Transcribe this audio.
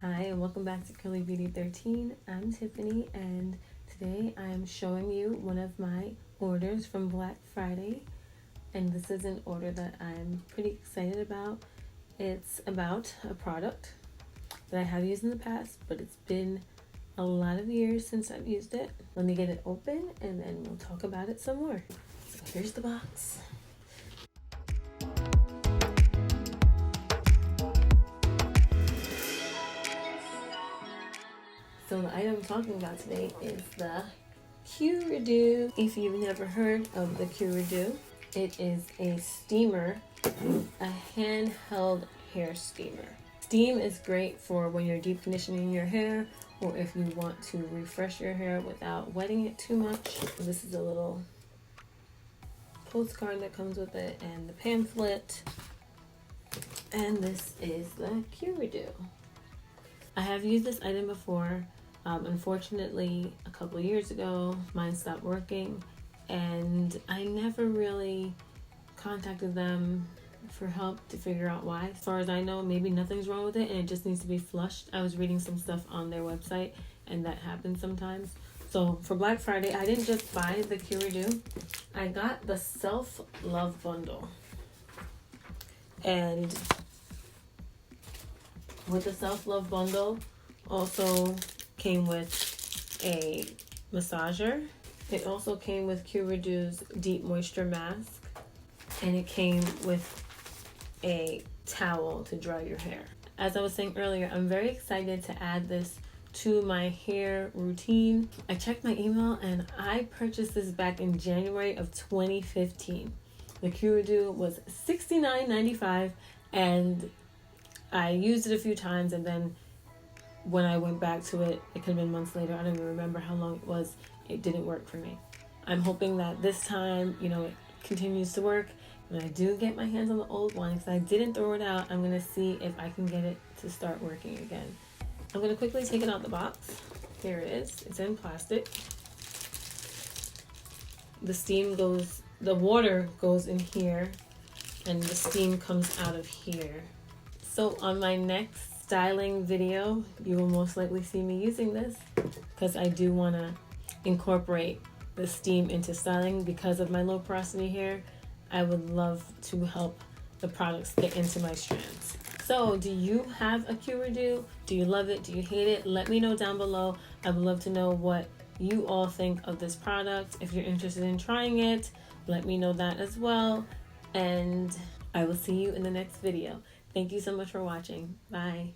Hi and welcome back to Curly Beauty 13. I'm Tiffany and today I am showing you one of my orders from Black Friday, and this is an order that I'm pretty excited about. It's about a product that I have used in the past, but it's been a lot of years since I've used it. Let me get it open and then we'll talk about it some more. So here's the box. So the item I'm talking about today is the Q-Redew. If you've never heard of the Q-Redew, it is a steamer, a handheld hair steamer. Steam is great for when you're deep conditioning your hair or if you want to refresh your hair without wetting it too much. This is a little postcard that comes with it and the pamphlet. And this is the Q-Redew. I have used this item before. Unfortunately, a couple of years ago, mine stopped working and I never really contacted them for help to figure out why. As far as I know, maybe nothing's wrong with it and it just needs to be flushed. I was reading some stuff on their website and that happens sometimes. So for Black Friday, I didn't just buy the Q-Redew. I got the self-love bundle. And with the self-love bundle also came with a massager. It also came with Q-Redew's deep moisture mask, and it came with a towel to dry your hair. As I was saying earlier, I'm very excited to add this to my hair routine. I checked my email and I purchased this back in January of 2015. The Q-Redew was $69.95 and I used it a few times, and then when I went back to it, it could have been months later. I don't even remember how long it was. It didn't work for me. I'm hoping that this time, it continues to work. When I do get my hands on the old one, because I didn't throw it out, I'm going to see if I can get it to start working again. I'm going to quickly take it out the box. Here it is. It's in plastic. The water goes in here, and the steam comes out of here. So on my next styling video, you will most likely see me using this because I do want to incorporate the steam into styling. Because of my low porosity hair, I would love to help the products get into my strands. So do you have a Q-Redew? Do you love it? Do you hate it? Let me know down below. I would love to know what you all think of this product. If you're interested in trying it, let me know that as well. And I will see you in the next video. Thank you so much for watching. Bye.